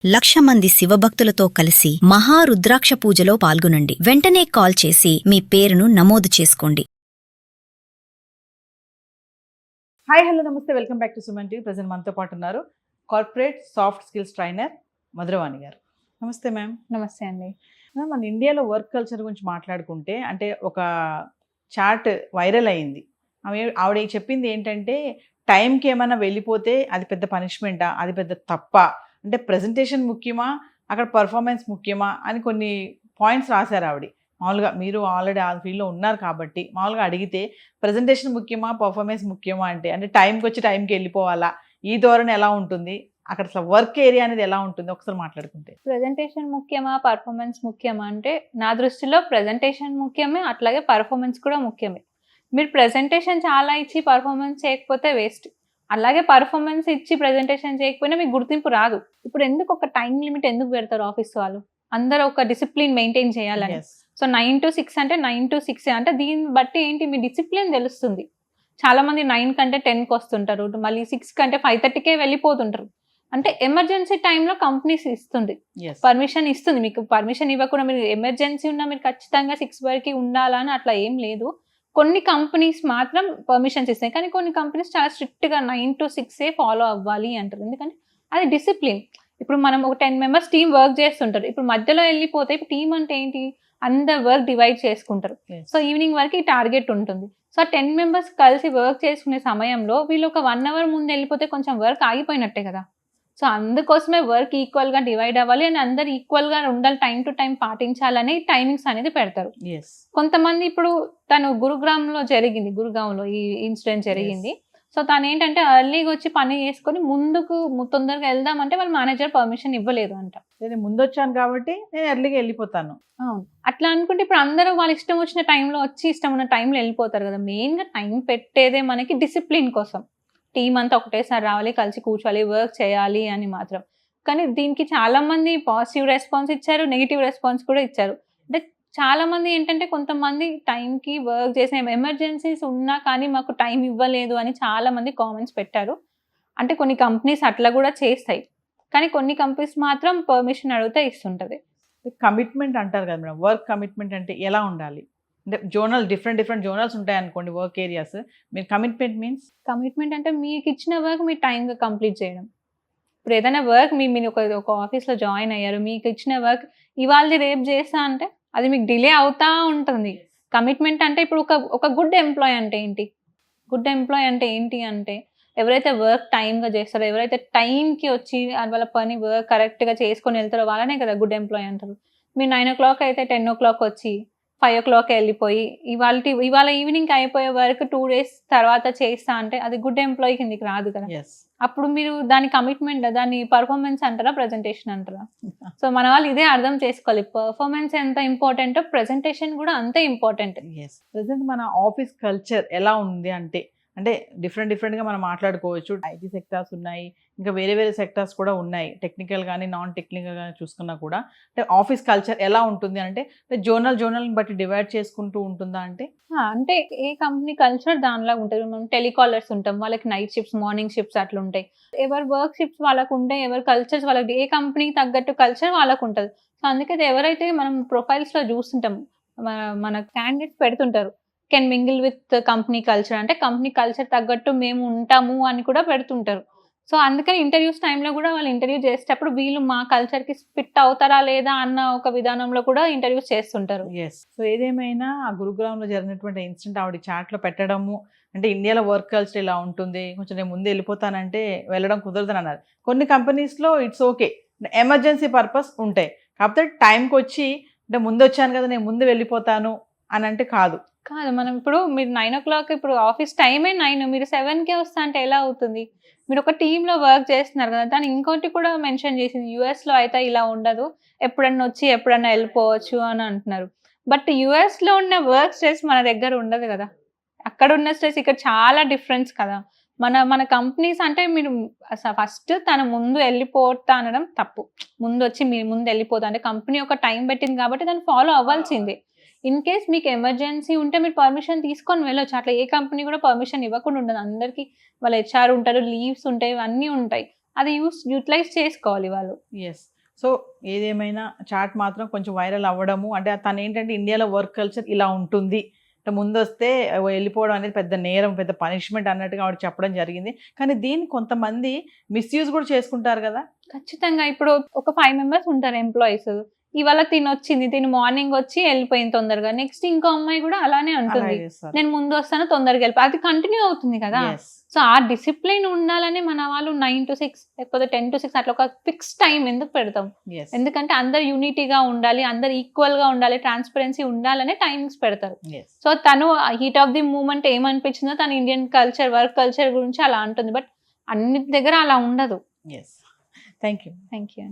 1,00,000 మంది శివభక్తులతో కలిసి మహారుద్రాక్ష పూజలో పాల్గొనండి. వెంటనే కాల్ చేసి మీ పేరును నమోదు చేసుకోండి. హాయ్ హలో నమస్తే, welcome back to Suman TV. Present మనతో పాటు ఉన్నారు corporate soft skills trainer Madhuravani గారు. నమస్తే మ్యామ్. నమస్తే అండి. మన ఇండియాలో వర్క్ కల్చర్ గురించి మాట్లాడుకుంటే, అంటే ఒక చార్ట్ వైరల్ అయింది. ఆవిడ చెప్పింది ఏంటంటే, టైంకి ఏమైనా వెళ్ళిపోతే అది పెద్ద పనిష్మెంటా, అది పెద్ద తప్ప, అంటే ప్రజెంటేషన్ ముఖ్యమా, అక్కడ పర్ఫార్మెన్స్ ముఖ్యమా అని కొన్ని పాయింట్స్ రాశారు ఆవిడ. మామూలుగా మీరు ఆల్రెడీ ఆ ఫీల్డ్లో ఉన్నారు కాబట్టి మామూలుగా అడిగితే ప్రజెంటేషన్ ముఖ్యమా, పర్ఫార్మెన్స్ ముఖ్యమా అంటే టైంకి వచ్చి టైంకి వెళ్ళిపోవాలా, ఈ ధోరణి ఎలా ఉంటుంది, అక్కడ అసలు వర్క్ ఏరియా అనేది ఎలా ఉంటుంది, ఒకసారి మాట్లాడుకుంటే. ప్రెజెంటేషన్ ముఖ్యమా, పర్ఫార్మెన్స్ ముఖ్యమా అంటే నా దృష్టిలో ప్రెజెంటేషన్ ముఖ్యమే, అట్లాగే పర్ఫార్మెన్స్ కూడా ముఖ్యమే. మీరు ప్రెజెంటేషన్ చాలా ఇచ్చి పర్ఫార్మెన్స్ చేయకపోతే వేస్ట్. అలాగే పర్ఫార్మెన్స్ ఇచ్చి ప్రెజెంటేషన్ చేయకపోయినా మీకు గుర్తింపు రాదు. ఇప్పుడు ఎందుకు ఒక టైం లిమిట్ ఎందుకు పెడతారు ఆఫీస్ వాళ్ళు? అందరూ ఒక డిసిప్లిన్ మెయింటైన్ చేయాలని. సో 9 to 6 అంటే 9 to 6 అంటే దీన్ని బట్టి ఏంటి, మీ డిసిప్లిన్ తెలుస్తుంది. చాలా మంది 9 కంటే 10కి వస్తుంటారు, మళ్ళీ 6 కంటే 5:30కే వెళ్ళిపోతుంటారు. అంటే ఎమర్జెన్సీ టైంలో కంపెనీస్ ఇస్తుంది, పర్మిషన్ ఇస్తుంది. మీకు పర్మిషన్ ఇవ్వకుండా మీరు ఎమర్జెన్సీ ఉన్నా మీరు ఖచ్చితంగా 6 వరకు ఉండాలని అట్లా ఏం లేదు. కొన్ని కంపెనీస్ మాత్రం పర్మిషన్స్ ఇస్తాయి, కానీ కొన్ని కంపెనీస్ చాలా స్ట్రిక్ట్గా 9 to 6 ఫాలో అవ్వాలి అంటారు. ఎందుకంటే అది డిసిప్లిన్. ఇప్పుడు మనం ఒక 10 members టీం వర్క్ చేస్తుంటారు, ఇప్పుడు మధ్యలో వెళ్ళిపోతే ఇప్పుడు టీం అంటే ఏంటి, అందరు వర్క్ డివైడ్ చేసుకుంటారు. సో ఈవినింగ్ వరకు ఈ టార్గెట్ ఉంటుంది. సో 10 members కలిసి వర్క్ చేసుకునే సమయంలో వీళ్ళు ఒక 1 hour ముందు వెళ్ళిపోతే కొంచెం వర్క్ ఆగిపోయినట్టే కదా. సో అందుకోసమే వర్క్ ఈక్వల్గా డివైడ్ అవ్వాలి అని అందరు ఈక్వల్గా ఉండాలి, టైం టు టైం పాటించాలని టైమింగ్స్ అనేది పెడతారు. కొంతమంది ఇప్పుడు తను గురుగ్రామ్లో ఈ ఇన్సిడెంట్ జరిగింది. సో తను ఏంటంటే ఎర్లీగా వచ్చి పని చేసుకొని ముందుకు తొందరగా వెళ్దామంటే వాళ్ళ మేనేజర్ పర్మిషన్ ఇవ్వలేదు అంట. నేను ముందు వచ్చాను కాబట్టి నేను ఎర్లీగా వెళ్ళిపోతాను. అవును, అట్లా అనుకుంటే ఇప్పుడు అందరూ వాళ్ళ ఇష్టం వచ్చిన టైంలో వచ్చి ఇష్టం ఉన్న టైంలో వెళ్ళిపోతారు కదా. మెయిన్గా టైం పెట్టేదే మనకి డిసిప్లిన్ కోసం. టీం అంతా ఒకటేసారి రావాలి, కలిసి కూర్చోవాలి, వర్క్ చేయాలి అని మాత్రం. కానీ దీనికి చాలా మంది పాజిటివ్ రెస్పాన్స్ ఇచ్చారు, నెగిటివ్ రెస్పాన్స్ కూడా ఇచ్చారు. అంటే చాలా మంది ఏంటంటే కొంతమంది టైంకి వర్క్ చేసిన ఎమర్జెన్సీస్ ఉన్నా కానీ మాకు టైం ఇవ్వలేదు అని చాలా మంది కామెంట్స్ పెట్టారు. అంటే కొన్ని కంపెనీస్ అట్లా కూడా చేస్తాయి, కానీ కొన్ని కంపెనీస్ మాత్రం పర్మిషన్ అడిగితే ఇస్తుంటది. కమిట్మెంట్ అంటారు కదా మేడం, వర్క్ కమిట్మెంట్ అంటే ఎలా ఉండాలి? అంటే జోనల్ డిఫరెంట్ జోనల్స్ ఉంటాయి అనుకోండి, వర్క్ ఏరియాస్. మీరు కమిట్మెంట్ అంటే మీకు ఇచ్చిన వర్క్ మీరు టైంగా కంప్లీట్ చేయడం. ఇప్పుడు ఏదైనా వర్క్ మీరు ఒక ఆఫీస్లో జాయిన్ అయ్యారు, మీకు ఇచ్చిన వర్క్ ఇవాళది రేపు చేస్తా అంటే అది మీకు డిలే అవుతా ఉంటుంది. కమిట్మెంట్ అంటే ఇప్పుడు ఒక గుడ్ ఎంప్లాయ్ అంటే ఏంటి, అంటే ఎవరైతే వర్క్ టైంగా చేస్తారో, ఎవరైతే టైంకి వచ్చి వాళ్ళ పని వర్క్ కరెక్ట్గా చేసుకొని వెళ్తారో వాళ్ళనే కదా గుడ్ ఎంప్లాయ్ అంటారు. మీరు 9 o'clock అయితే 10 o'clock వచ్చి 5 o'clock వెళ్ళిపోయి ఇవాళ ఈవినింగ్ అయిపోయే వరకు 2 days తర్వాత చేస్తా అంటే అది గుడ్ ఎంప్లాయీ కిందికి రాదు కదా. అప్పుడు మీరు దాని కమిట్మెంట్, దాని పర్ఫార్మెన్స్ అంటారా, ప్రెజెంటేషన్ అంటారా? సో మన వాళ్ళు ఇదే అర్థం చేసుకోవాలి, పర్ఫార్మెన్స్ ఎంత ఇంపార్టెంట్, ప్రెజెంటేషన్ కూడా అంతే ఇంపార్టెంట్. ప్రెజెంట్ మన ఆఫీస్ కల్చర్ ఎలా ఉంది అంటే డిఫరెంట్గా మనం మాట్లాడుకోవచ్చు. ఐటీ సెక్టార్స్ ఉన్నాయి, ఇంకా వేరే సెక్టార్స్ కూడా ఉన్నాయి, టెక్నికల్ కానీ నాన్ టెక్నికల్ కానీ చూసుకున్నా కూడా. అంటే ఆఫీస్ కల్చర్ ఎలా ఉంటుంది అంటే జోనల్ని బట్టి డివైడ్ చేసుకుంటూ ఉంటుందా? అంటే ఏ కంపెనీ కల్చర్ దానిలా ఉంటుంది. మనం టెలికాలర్స్ ఉంటాం, వాళ్ళకి నైట్ షిఫ్ట్స్, మార్నింగ్ షిఫ్ట్స్ అట్లా ఉంటాయి. ఎవరి వర్క్ షిఫ్ట్స్ వాళ్ళకు ఉంటాయి, ఎవరి కల్చర్స్ వాళ్ళకి, ఏ కంపెనీకి తగ్గట్టు కల్చర్ వాళ్ళకు ఉంటుంది. సో అందుకే ఎవరైతే మనం ప్రొఫైల్స్లో చూస్తుంటాం, మన క్యాండిడేట్స్ పెడుతుంటారు can mingle with company culture, అంటే కంపెనీ కల్చర్ తగ్గట్టు మేము ఉంటాము అని కూడా పెడుతుంటారు. సో అందుకని ఇంటర్వ్యూస్ టైంలో కూడా వాళ్ళు ఇంటర్వ్యూ చేసేటప్పుడు వీళ్ళు మా కల్చర్కి ఫిట్ అవుతారా లేదా అన్న ఒక విధానంలో కూడా ఇంటర్వ్యూస్ చేస్తుంటారు. సో ఏదేమైనా ఆ గురుగ్రామ్లో జరిగినటువంటి ఇన్సిడెంట్ ఆవిడ చాట్లో పెట్టడము, అంటే ఇండియాలో వర్క్ కల్చర్ ఇలా ఉంటుంది, కొంచెం నేను ముందు వెళ్ళిపోతానంటే వెళ్ళడం కుదరదని అన్నారు. కొన్ని కంపెనీస్లో ఇట్స్ ఓకే, ఎమర్జెన్సీ పర్పస్ ఉంటాయి, కాకపోతే టైంకి వచ్చి అంటే ముందు వచ్చాను కదా నేను ముందు వెళ్ళిపోతాను అని అంటే కాదు. మనం ఇప్పుడు మీరు 9 o'clock, ఇప్పుడు ఆఫీస్ టైమే 9, మీరు 7కే వస్తా అంటే ఎలా అవుతుంది? మీరు ఒక టీంలో వర్క్ చేస్తున్నారు కదా. దాన్ని ఇంకోటి కూడా మెన్షన్ చేసింది, యుఎస్లో అయితే ఇలా ఉండదు, ఎప్పుడన్నా వచ్చి ఎప్పుడన్నా వెళ్ళిపోవచ్చు అని అంటున్నారు. బట్ యుఎస్లో ఉన్న వర్క్ స్ట్రెస్ మన దగ్గర ఉండదు కదా. అక్కడ ఉన్న స్ట్రెస్ ఇక్కడ చాలా డిఫరెన్స్ కదా. మన కంపెనీస్ అంటే మీరు ఫస్ట్ తన ముందు వెళ్ళిపోతా అనడం తప్పు. ముందు వచ్చి మీరు ముందు వెళ్ళిపోతా అంటే కంపెనీ ఒక టైం పెట్టింది కాబట్టి దాన్ని ఫాలో అవ్వాల్సిందే. ఇన్ కేస్ మీకు ఎమర్జెన్సీ ఉంటే మీరు పర్మిషన్ తీసుకొని వెళ్ళొచ్చు. అట్లా ఏ కంపెనీ కూడా పర్మిషన్ ఇవ్వకుండా ఉండదు. అందరికీ వాళ్ళ హెచ్ఆర్ ఉంటారు, లీవ్స్ ఉంటాయి, ఇవన్నీ ఉంటాయి. అది యూటిలైజ్ చేసుకోవాలి వాళ్ళు. ఎస్. సో ఏదేమైనా చాట్ మాత్రం కొంచెం వైరల్ అవ్వడము అంటే తను ఏంటంటే ఇండియాలో వర్క్ కల్చర్ ఇలా ఉంటుంది అంటే ముందు వస్తే వెళ్ళిపోవడం అనేది పెద్ద నేరం, పెద్ద పనిష్మెంట్ అన్నట్టుగా ఆవిడ చెప్పడం జరిగింది. కానీ దీన్ని కొంతమంది మిస్యూజ్ కూడా చేసుకుంటారు కదా. ఖచ్చితంగా. ఇప్పుడు ఒక 5 మెంబర్స్ ఉంటారు ఎంప్లాయీస్. ఇవాళ తిని మార్నింగ్ వచ్చి వెళ్ళిపోయింది తొందరగా, నెక్స్ట్ ఇంకో అమ్మాయి కూడా అలానే ఉంటుంది, నేను ముందు వస్తాను తొందరగా వెళ్ళిపో, అది కంటిన్యూ అవుతుంది కదా. సో ఆ డిసిప్లిన్ ఉండాలని మన వాళ్ళు 9 to 6 లేకపోతే 10 to 6 అట్లా ఒక ఫిక్స్ టైం ఎందుకు పెడతాం? ఎందుకంటే అందరు యూనిటీగా ఉండాలి, అందరు ఈక్వల్ గా ఉండాలి, ట్రాన్స్పరెన్సీ ఉండాలనే టైమింగ్స్ పెడతారు. సో తను హీట్ ఆఫ్ ది మూమెంట్ ఏమనిపించిందో తన ఇండియన్ కల్చర్, వర్క్ కల్చర్ గురించి అలా అంటుంది. బట్ అన్ని దగ్గర అలా ఉండదు. Thank you. Thank you.